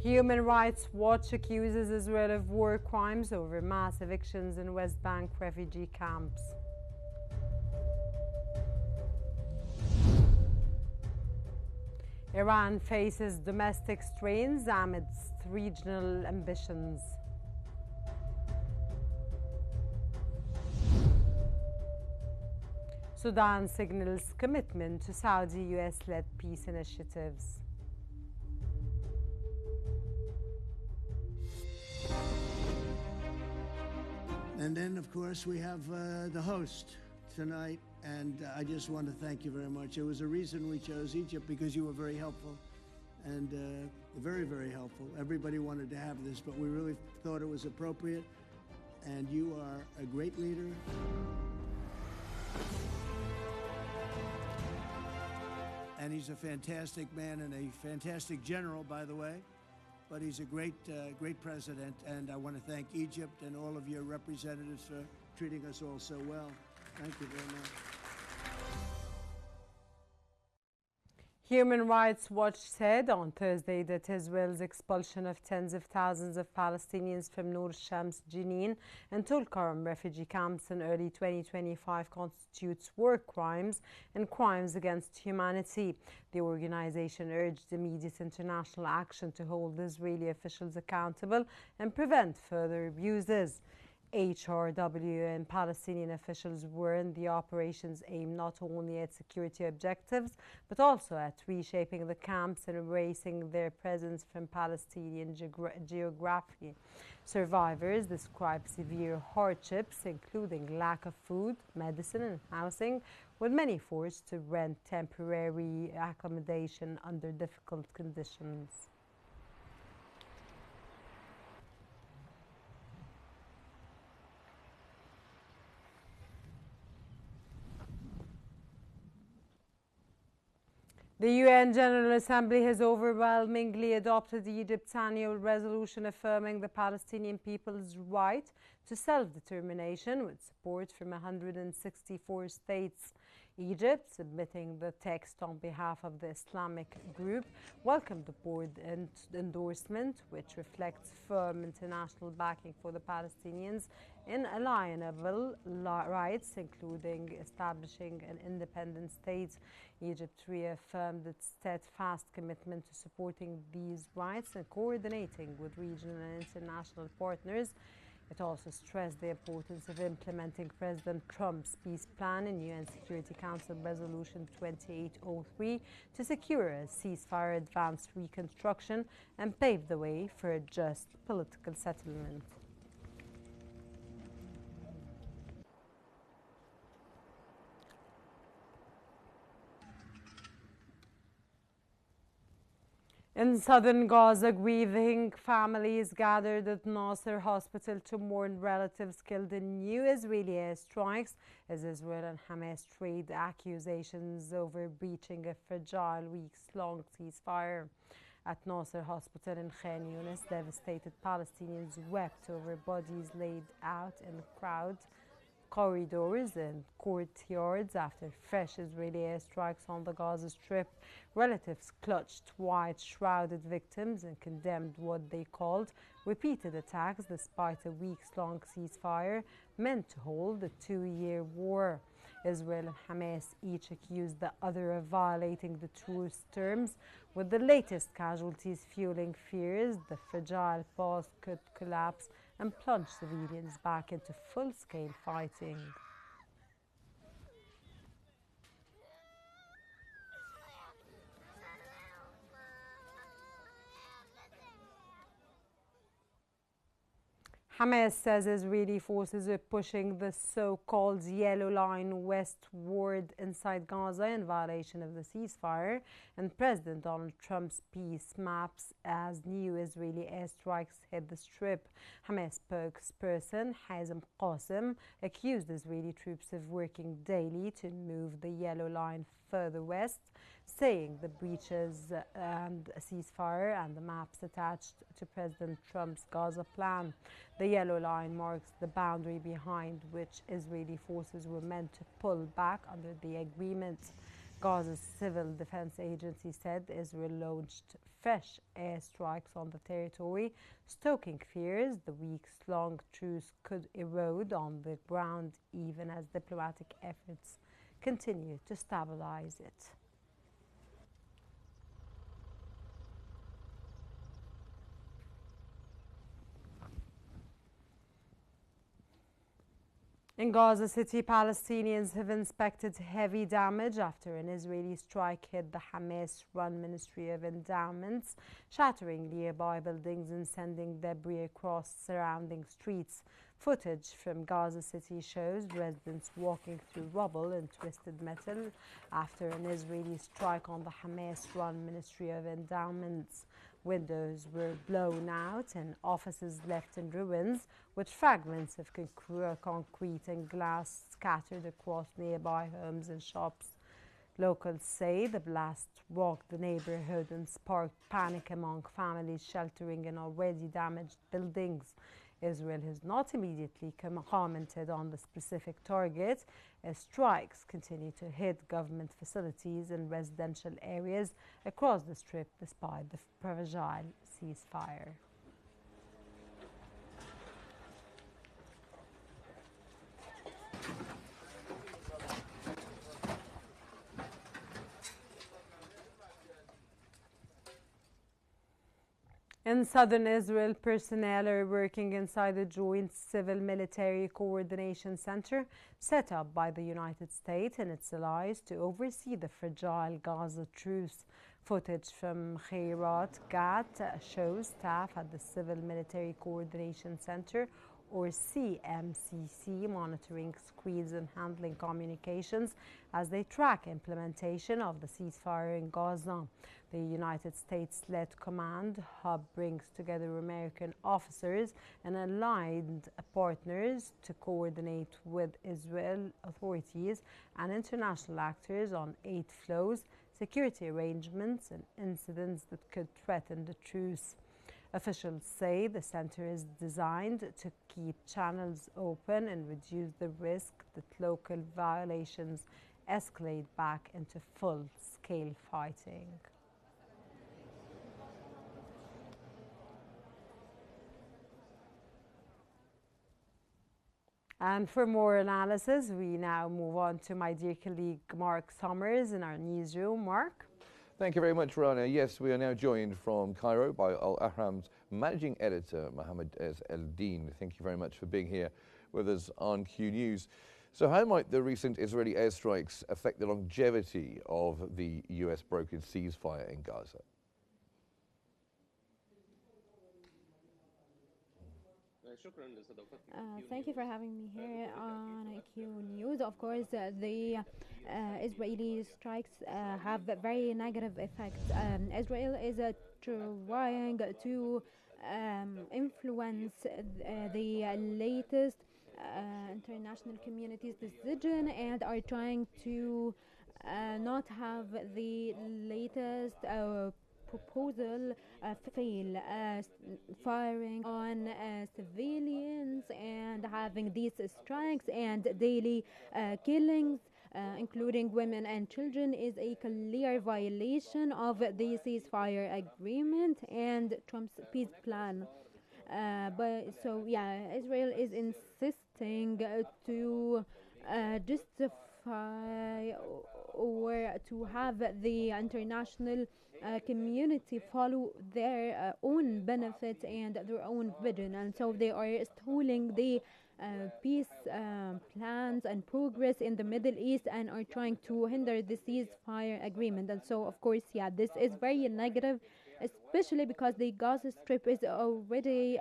Human Rights Watch accuses Israel of war crimes over mass evictions in West Bank refugee camps. Iran faces domestic strains amidst regional ambitions. Sudan signals commitment to Saudi-US-led peace initiatives. And then, of course, we have the host tonight, and I just want to thank you very much. It was a reason we chose Egypt, because you were very helpful, and very, very helpful. Everybody wanted to have this, but we really thought it was appropriate, and you are a great leader. And he's a fantastic man and a fantastic general, by the way. But he's a great president, and I want to thank Egypt and all of your representatives for treating us all so well. Thank you very much. Human Rights Watch said on Thursday that Israel's expulsion of tens of thousands of Palestinians from Nur Shams, Jenin and Tulkarm refugee camps in early 2025 constitutes war crimes and crimes against humanity. The organization urged immediate international action to hold Israeli officials accountable and prevent further abuses. HRW and Palestinian officials warned the operations aim not only at security objectives, but also at reshaping the camps and erasing their presence from Palestinian geography. Survivors describe severe hardships, including lack of food, medicine, and housing, with many forced to rent temporary accommodation under difficult conditions. The UN General Assembly has overwhelmingly adopted Egypt's annual resolution affirming the Palestinian people's right to self-determination with support from 164 states. Egypt, submitting the text on behalf of the Islamic group, welcomed the board endorsement, which reflects firm international backing for the Palestinians' inalienable rights, including establishing an independent state. Egypt reaffirmed its steadfast commitment to supporting these rights and coordinating with regional and international partners. It also stressed the importance of implementing President Trump's peace plan in UN Security Council Resolution 2803 to secure a ceasefire, advance reconstruction, and pave the way for a just political settlement. In southern Gaza, grieving families gathered at Nasser Hospital to mourn relatives killed in new Israeli airstrikes as Israel and Hamas trade accusations over breaching a fragile weeks-long ceasefire. At Nasser Hospital in Khan Yunis, devastated Palestinians wept over bodies laid out in crowd corridors and courtyards after fresh Israeli airstrikes on the Gaza Strip. Relatives clutched white shrouded victims and condemned what they called repeated attacks despite a weeks-long ceasefire meant to hold a two-year war. Israel and Hamas each accused the other of violating the truce terms, with the latest casualties fueling fears the fragile pause could collapse and plunge civilians back into full-scale fighting. Hamas says Israeli forces are pushing the so-called Yellow Line westward inside Gaza in violation of the ceasefire, and President Donald Trump's peace maps as new Israeli airstrikes hit the Strip. Hamas spokesperson Hazem Qasim accused Israeli troops of working daily to move the Yellow Line further west, saying the breaches and ceasefire and the maps attached to President Trump's Gaza plan. The Yellow Line marks the boundary behind which Israeli forces were meant to pull back under the agreement. Gaza's civil defense agency said Israel launched fresh airstrikes on the territory, stoking fears the weeks-long truce could erode on the ground even as diplomatic efforts continue to stabilize it. In Gaza City, Palestinians have inspected heavy damage after an Israeli strike hit the Hamas-run Ministry of Endowments, shattering nearby buildings and sending debris across surrounding streets. Footage from Gaza City shows residents walking through rubble and twisted metal after an Israeli strike on the Hamas-run Ministry of Endowments. Windows were blown out and offices left in ruins, with fragments of concrete and glass scattered across nearby homes and shops. Locals say the blast rocked the neighborhood and sparked panic among families sheltering in already damaged buildings. Israel has not immediately commented on the specific target, as strikes continue to hit government facilities and residential areas across the Strip despite the fragile ceasefire. In southern Israel, personnel are working inside the Joint Civil-Military Coordination Center set up by the United States and its allies to oversee the fragile Gaza truce. Footage from Kheirat Gat shows staff at the Civil-Military Coordination Center, or CMCC, monitoring screens and handling communications as they track implementation of the ceasefire in Gaza. The United States-led command hub brings together American officers and aligned partners to coordinate with Israel authorities and international actors on aid flows, security arrangements, and incidents that could threaten the truce. Officials say the center is designed to keep channels open and reduce the risk that local violations escalate back into full-scale fighting. And for more analysis, we now move on to my dear colleague Mark Summers in our newsroom. Mark? Thank you very much, Rana. Yes, we are now joined from Cairo by Al Ahram's managing editor, Mohammed Ez El-Din. Thank you very much for being here with us on Q News. So how might the recent Israeli airstrikes affect the longevity of the US brokered ceasefire in Gaza? Thank you for having me here on Q News. Of course, the Israeli strikes have very negative effects. Israel is trying to influence the latest international community's decision and are trying to not have the latest proposal fail, firing on civilians and having these strikes and daily killings, including women and children, is a clear violation of the ceasefire agreement and Trump's peace plan. Israel is insisting to justify or to have the international community follow their own benefits and their own vision, and so they are stalling the peace plans and progress in the Middle East and are trying to hinder the ceasefire agreement. And so, of course, this is very negative, especially because the Gaza Strip is already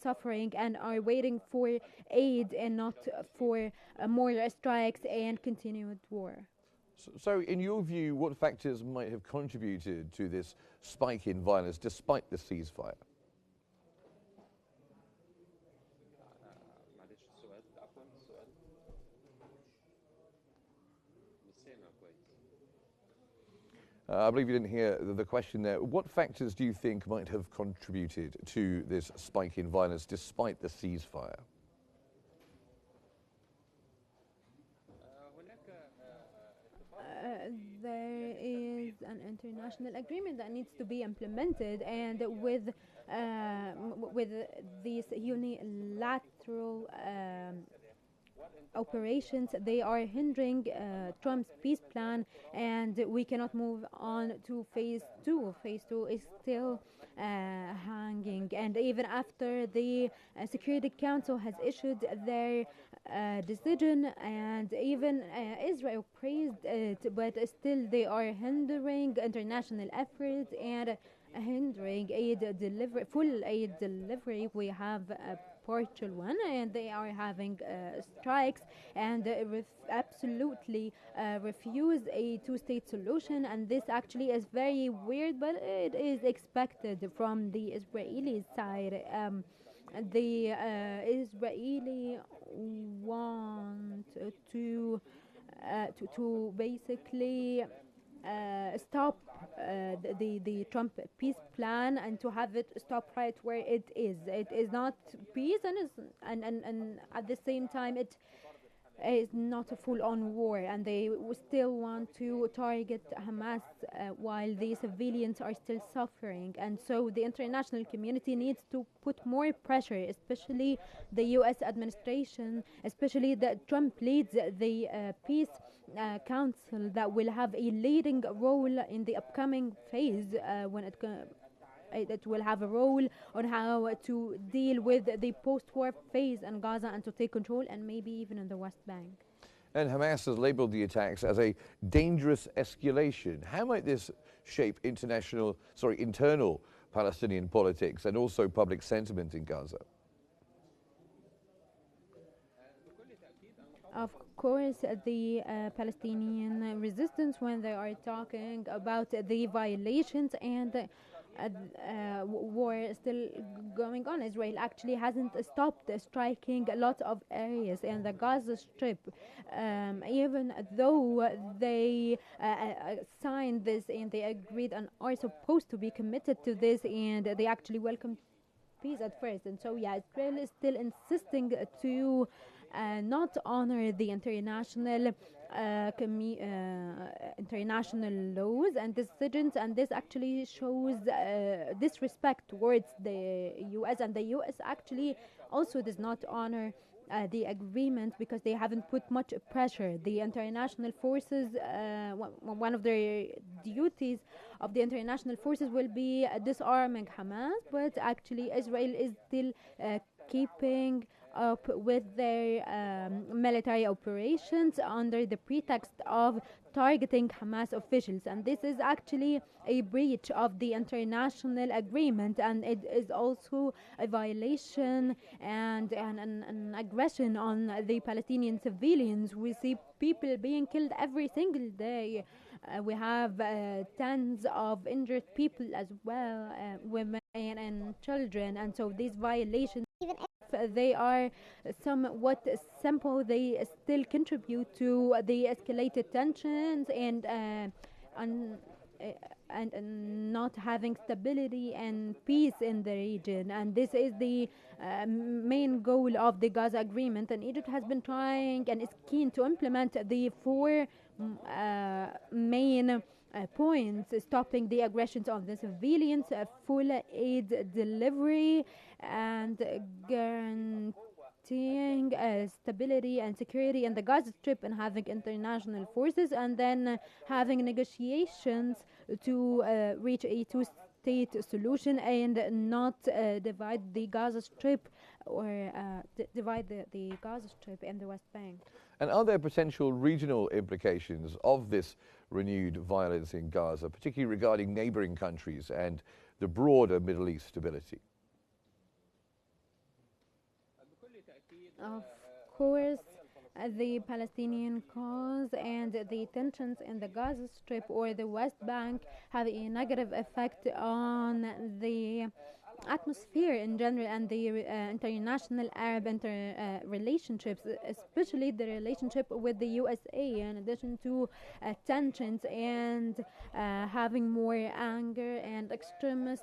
suffering and are waiting for aid and not for more strikes and continued war. So, in your view, what factors might have contributed to this spike in violence despite the ceasefire? I believe you didn't hear the question there. What factors do you think might have contributed to this spike in violence despite the ceasefire? there is an international agreement that needs to be implemented, and with these unilateral operations, they are hindering Trump's peace plan, and we cannot move on to phase two. Phase two is still hanging, and even after the Security Council has issued their decision, and even Israel praised it, but still they are hindering international efforts and hindering full aid delivery. We have a partial one, and they are having strikes, and absolutely refuse a two-state solution. And this actually is very weird, but it is expected from the Israeli side. The Israeli want to basically stop the Trump peace plan, and to have it stop right where it is. It is not peace, and at the same time it is not a full-on war, and they still want to target Hamas while the civilians are still suffering. And so the international community needs to put more pressure, especially the U.S. administration, especially that Trump leads the peace council that will have a leading role in the upcoming phase when it will have a role on how to deal with the post-war phase in Gaza and to take control, and maybe even in the West Bank. And Hamas has labelled the attacks as a dangerous escalation. How might this shape internal Palestinian politics and also public sentiment in Gaza? Of course, the Palestinian resistance, when they are talking about the violations and war still going on. Israel actually hasn't stopped striking a lot of areas in the Gaza Strip, even though they signed this and they agreed and are supposed to be committed to this, and they actually welcomed peace at first. And so, yeah, Israel is still insisting to not honor the international laws and decisions, and this actually shows disrespect towards the U.S. And the U.S. actually also does not honor the agreement because they haven't put much pressure. The international forces, one of their duties of the international forces will be disarming Hamas, but actually Israel is still keeping up with their military operations under the pretext of targeting Hamas officials, and this is actually a breach of the international agreement, and it is also a violation and an aggression on the Palestinian civilians. We see people being killed every single day. We have tens of injured people as well, women and children, and so these violations, even if they are somewhat simple, they still contribute to the escalated tensions and not having stability and peace in the region. And this is the main goal of the Gaza agreement, and Egypt has been trying and is keen to implement the four main points: stopping the aggressions of the civilians, full aid delivery, and guaranteeing stability and security in the Gaza Strip, and having international forces, and then having negotiations to reach a two-state solution and not divide the Gaza Strip or divide the Gaza Strip and the West Bank. And are there potential regional implications of this renewed violence in Gaza, particularly regarding neighboring countries and the broader Middle East stability? Of course, the Palestinian cause and the tensions in the Gaza Strip or the West Bank have a negative effect on the atmosphere in general and the international Arab relationships, especially the relationship with the USA, in addition to tensions and having more anger and extremist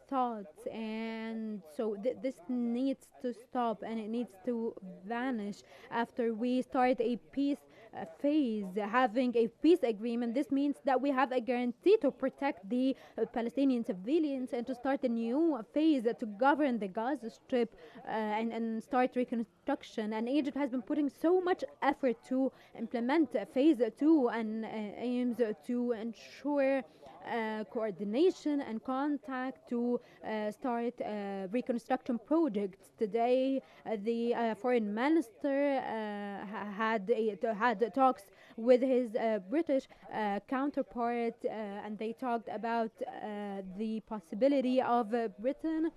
thoughts. And so this needs to stop, and it needs to vanish after we start a peace phase, having a peace agreement, this means that we have a guarantee to protect the Palestinian civilians and to start a new phase to govern the Gaza Strip and start reconstruction. And Egypt has been putting so much effort to implement phase 2 and aims to ensure coordination and contact to start reconstruction projects. Today, the foreign minister had talks with his British counterpart, and they talked about the possibility of Britain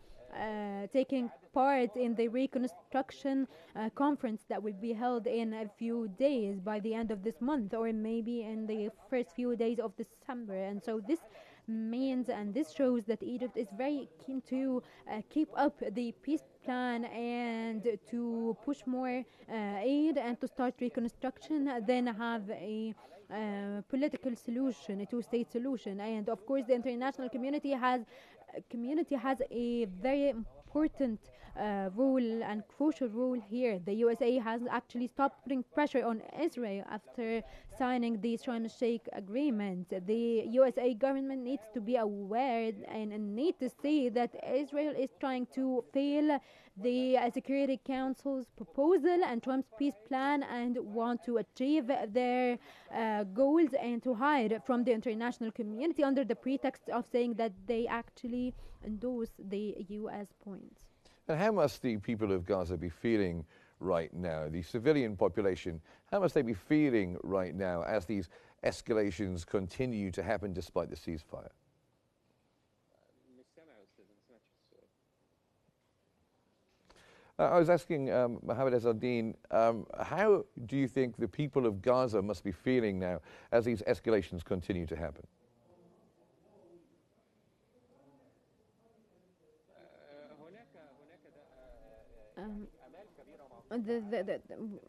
taking part in the reconstruction conference that will be held in a few days by the end of this month, or maybe in the first few days of December. And so this means, and this shows, that Egypt is very keen to keep up the peace plan and to push more aid and to start reconstruction, then have a political solution, a two-state solution. And of course the international community has a very important role and crucial role here. The USA has actually stopped putting pressure on Israel after signing the Sharm el-Sheikh agreement. The USA government needs to be aware and need to see that Israel is trying to fail the Security Council's proposal and Trump's peace plan and want to achieve their goals and to hide from the international community under the pretext of saying that they actually endorse the US points. And how must the people of Gaza be feeling right now, the civilian population, how must they be feeling right now as these escalations continue to happen despite the ceasefire? I was asking Mohammed Ezzaldine, how do you think the people of Gaza must be feeling now as these escalations continue to happen?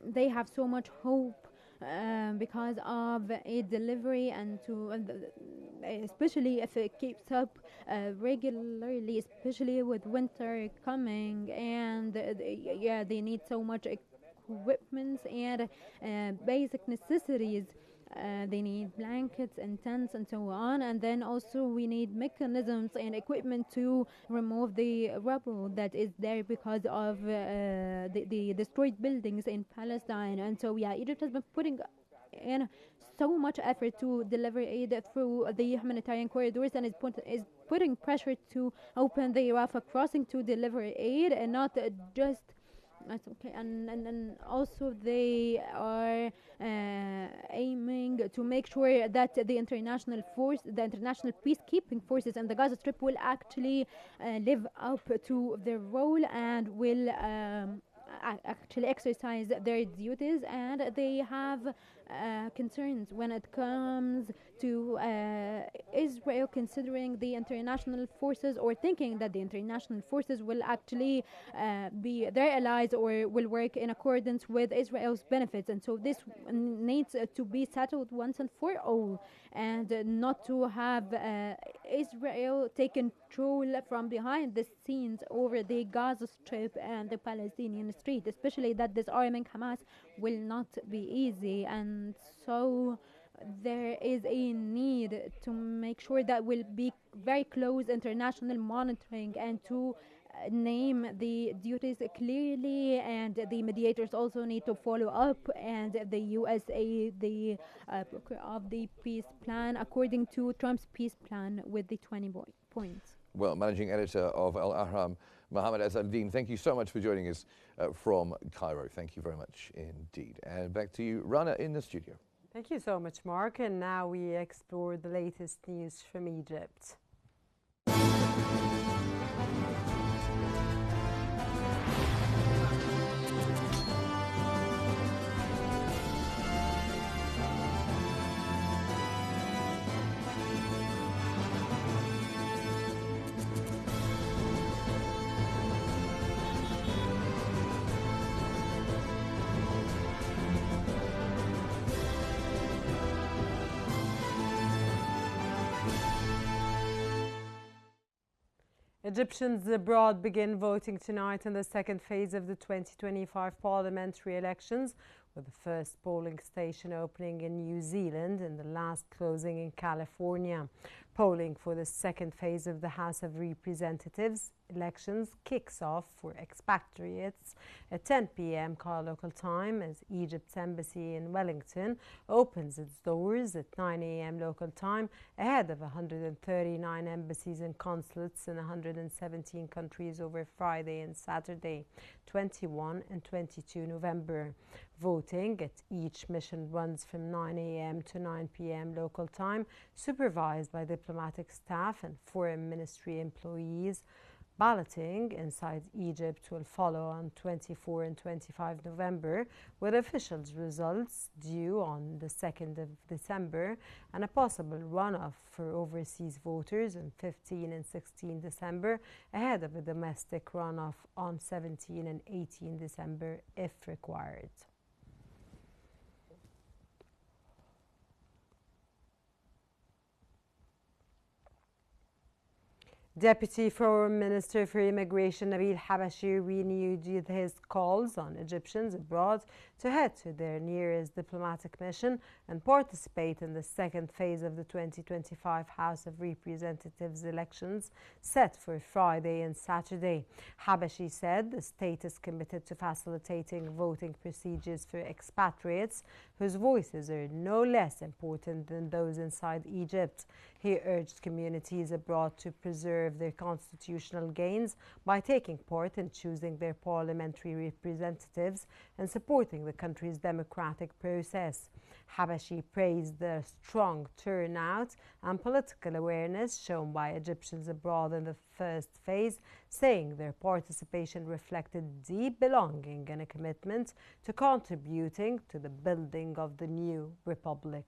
They have so much hope because of a delivery, and especially if it keeps up regularly, especially with winter coming, and they need so much equipment and basic necessities. They need blankets and tents and so on, and then also we need mechanisms and equipment to remove the rubble that is there because of the destroyed buildings in Palestine. And so Egypt has been putting in so much effort to deliver aid through the humanitarian corridors, and is putting pressure to open the Rafah crossing to deliver aid, and not just. That's okay, and also they are aiming to make sure that the international peacekeeping forces in the Gaza Strip will actually live up to their role and will actually exercise their duties, and they have concerns when it comes to Israel considering the international forces, or thinking that the international forces will actually be their allies or will work in accordance with Israel's benefits. And so this needs to be settled once and for all, and not to have Israel take control from behind the scenes over the Gaza Strip and the Palestinian street, especially that disarming Hamas will not be easy. And so there is a need to make sure that will be very close international monitoring and to name the duties clearly, and the mediators also need to follow up, and the USA, the of the peace plan according to Trump's peace plan with the 20 points. Well, managing editor of Al Ahram, Mohammed Ezzaldine, thank you so much for joining us from Cairo. Thank you very much indeed. And back to you, Rana, in the studio. Thank you so much, Mark. And now we explore the latest news from Egypt. Egyptians abroad begin voting tonight in the second phase of the 2025 parliamentary elections, with the first polling station opening in New Zealand and the last closing in California. Polling for the second phase of the House of Representatives elections kicks off for expatriates at 10 p.m. local time as Egypt's embassy in Wellington opens its doors at 9 a.m. local time ahead of 139 embassies and consulates in 117 countries over Friday and Saturday, 21 and 22 November. Voting at each mission runs from 9 a.m. to 9 p.m. local time, supervised by diplomatic staff and foreign ministry employees. Balloting inside Egypt will follow on 24 and 25 November, with official results due on the 2nd of December and a possible runoff for overseas voters on 15 and 16 December, ahead of a domestic runoff on 17 and 18 December if required. Deputy Foreign Minister for Immigration Nabil Habashi renewed his calls on Egyptians abroad to head to their nearest diplomatic mission and participate in the second phase of the 2025 House of Representatives elections set for Friday and Saturday. Habashi said the state is committed to facilitating voting procedures for expatriates whose voices are no less important than those inside Egypt. He urged communities abroad to preserve their constitutional gains by taking part in choosing their parliamentary representatives and supporting the country's democratic process. Habashi praised the strong turnout and political awareness shown by Egyptians abroad in the first phase, saying their participation reflected deep belonging and a commitment to contributing to the building of the new republic.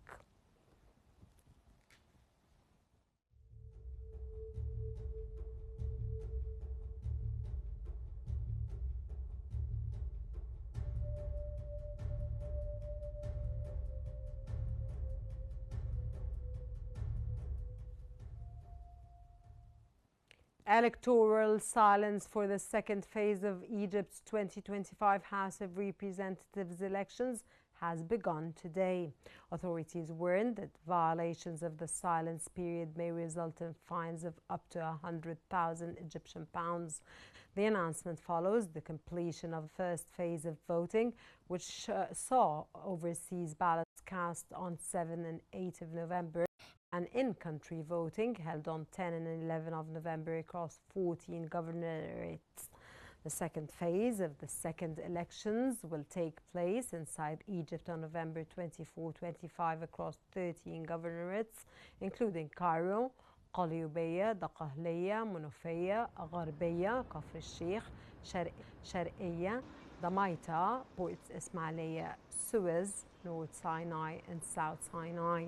Electoral silence for the second phase of Egypt's 2025 House of Representatives elections has begun today. Authorities warned that violations of the silence period may result in fines of up to 100,000 Egyptian pounds. The announcement follows the completion of the first phase of voting, which saw overseas ballots cast on 7 and 8 of November. And in-country voting held on 10 and 11 of November across 14 governorates. The second phase of the second elections will take place inside Egypt on November 24-25 across 13 governorates, including Cairo, قليوبية, دقهلية, منوفية, غربية, كفر الشيخ, شرقية, Damaita, Port Ismailia, Suez, North Sinai and South Sinai.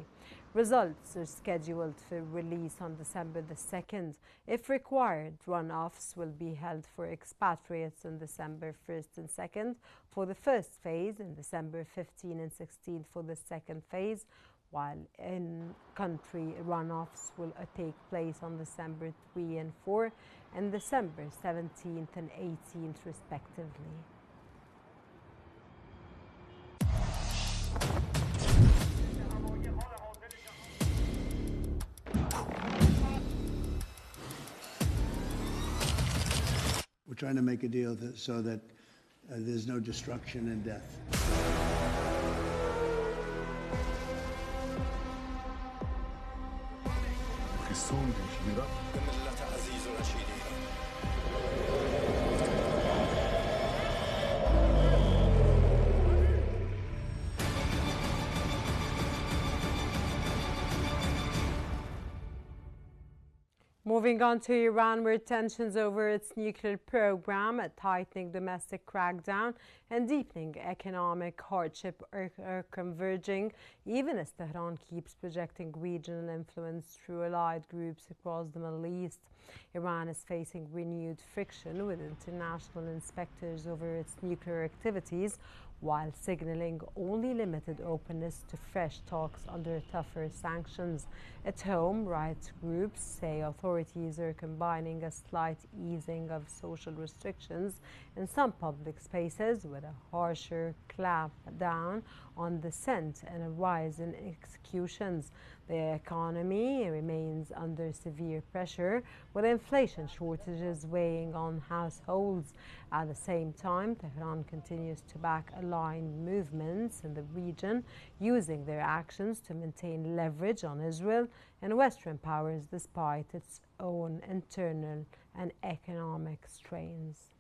Results are scheduled for release on December the 2nd. If required, runoffs will be held for expatriates on December 1st and 2nd for the first phase and December 15 and 16 for the second phase, while in-country runoffs will take place on December 3 and 4 and December 17th and 18th respectively. We're trying to make a deal so that there's no destruction and death. Moving on to Iran, where tensions over its nuclear program, a tightening domestic crackdown, and deepening economic hardship are converging, even as Tehran keeps projecting regional influence through allied groups across the Middle East. Iran is facing renewed friction with international inspectors over its nuclear activities, while signaling only limited openness to fresh talks under tougher sanctions. At home, rights groups say authorities are combining a slight easing of social restrictions in some public spaces with a harsher clampdown on dissent and a rise in executions. The economy remains under severe pressure, with inflation shortages weighing on households. At the same time, Tehran continues to back aligned movements in the region, using their actions to maintain leverage on Israel and Western powers despite its own internal and economic strains.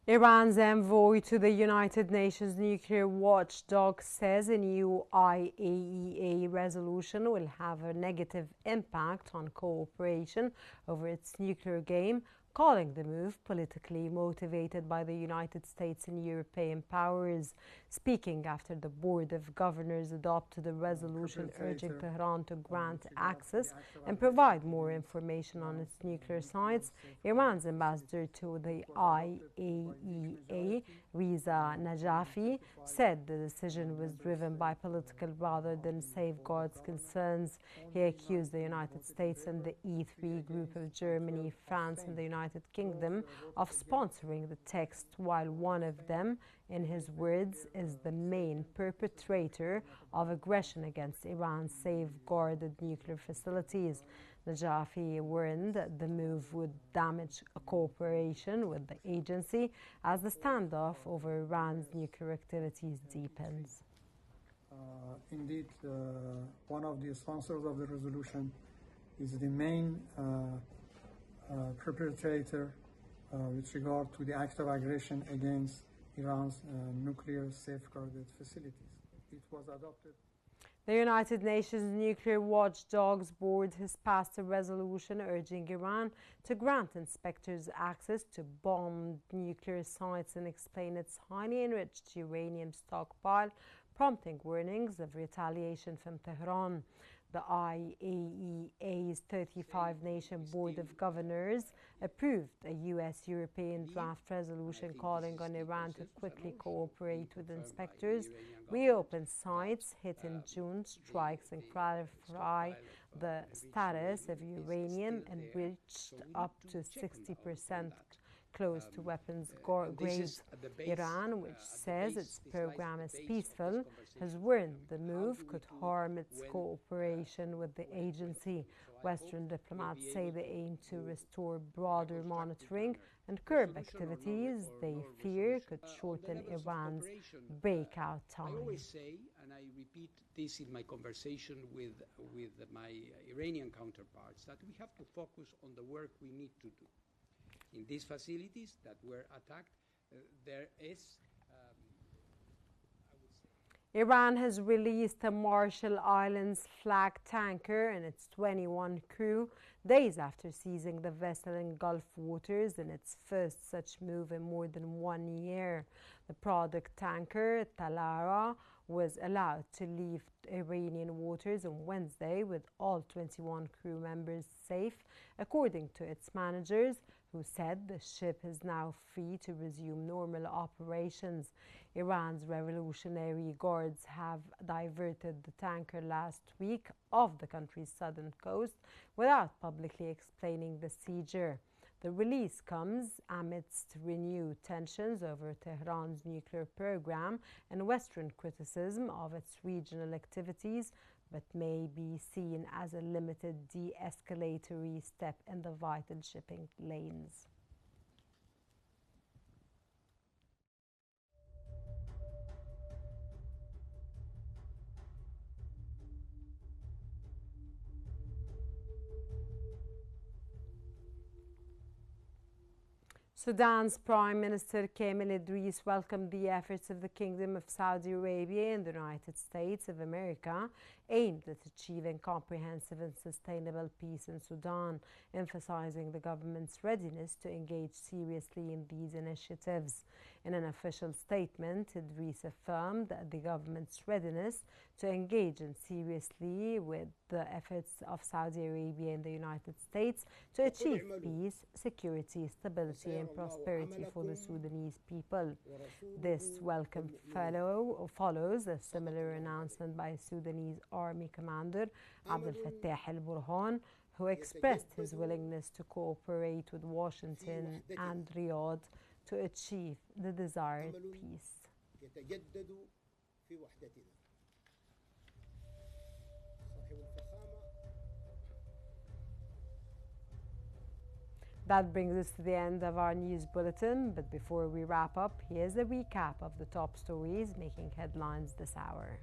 Iran's envoy to the United Nations nuclear watchdog says a new IAEA resolution will have a negative impact on cooperation over its nuclear game, calling the move politically motivated by the United States and European powers. Speaking after the Board of Governors adopted a resolution urging Tehran to grant access and provide more information on its nuclear sites, Iran's ambassador to the IAEA, Reza Najafi, said the decision was driven by political rather than safeguards concerns. He accused the United States and the E3 group of Germany, France, and the United Kingdom of sponsoring the text, while one of them, in his words, is the main perpetrator of aggression against Iran's safeguarded nuclear facilities. Najafi warned that the move would damage cooperation with the agency as the standoff over Iran's nuclear activities deepens. Indeed, one of the sponsors of the resolution is the main perpetrator with regard to the act of aggression against Iran's nuclear safeguarded facilities. It was adopted. The United Nations Nuclear Watchdogs Board has passed a resolution urging Iran to grant inspectors access to bombed nuclear sites and explain its highly enriched uranium stockpile, prompting warnings of retaliation from Tehran. The IAEA's 35-nation Board of Governors approved a U.S.-European draft resolution calling on Iran to quickly cooperate with inspectors, reopen sites hit in June strikes, and clarify the status of uranium enriched up to 60% close to weapons grade. Iran, which says its program is peaceful, has warned the move could harm its cooperation with the agency. Western diplomats say they aim to restore broader monitoring and curb activities they fear could shorten Iran's breakout time. I always say, and I repeat this in my conversation with my Iranian counterparts, that we have to focus on the work we need to do. In these facilities that were attacked, there is, Iran has released a Marshall Islands flag tanker and its 21 crew days after seizing the vessel in Gulf waters in its first such move in more than 1 year. The product tanker, Talara, was allowed to leave Iranian waters on Wednesday with all 21 crew members safe, according to its managers, who said the ship is now free to resume normal operations. Iran's Revolutionary Guards have diverted the tanker last week off the country's southern coast without publicly explaining the seizure. The release comes amidst renewed tensions over Tehran's nuclear program and Western criticism of its regional activities, but may be seen as a limited de-escalatory step in the vital shipping lanes. Sudan's Prime Minister Kamel Idris welcomed the efforts of the Kingdom of Saudi Arabia and the United States of America aimed at achieving comprehensive and sustainable peace in Sudan, emphasizing the government's readiness to engage seriously in these initiatives. In an official statement, Idris affirmed the government's readiness to engage seriously with the efforts of Saudi Arabia and the United States to achieve peace, security, stability and prosperity for the Sudanese people. This welcome follows a similar announcement by Sudanese Army Commander Abdel Fattah al-Burhan, who expressed his willingness to cooperate with Washington and Riyadh to achieve the desired peace. That brings us to the end of our news bulletin, but before we wrap up, here's a recap of the top stories making headlines this hour.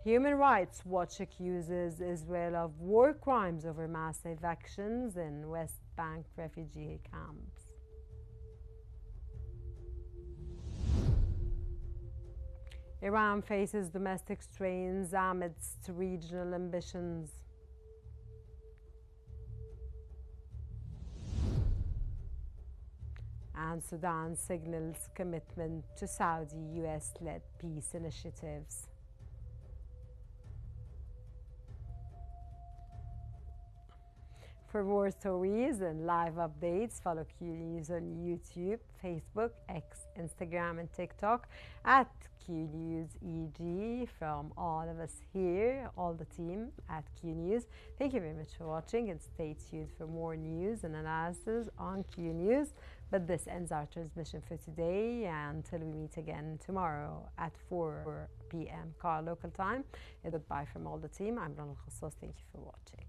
Human Rights Watch accuses Israel of war crimes over mass evictions in West Bank refugee camps. Iran faces domestic strains amidst regional ambitions. And Sudan signals commitment to Saudi-US-led peace initiatives. For more stories and live updates, follow Qnews on YouTube, Facebook, X, Instagram, and TikTok at QNewsEG. From all of us here, all the team at QNews, thank you very much for watching, and stay tuned for more news and analysis on QNews. But this ends our transmission for today. Until we meet again tomorrow at 4 p.m. car local time. A goodbye from all the team. I'm Rana Al-Khassas. Thank you for watching.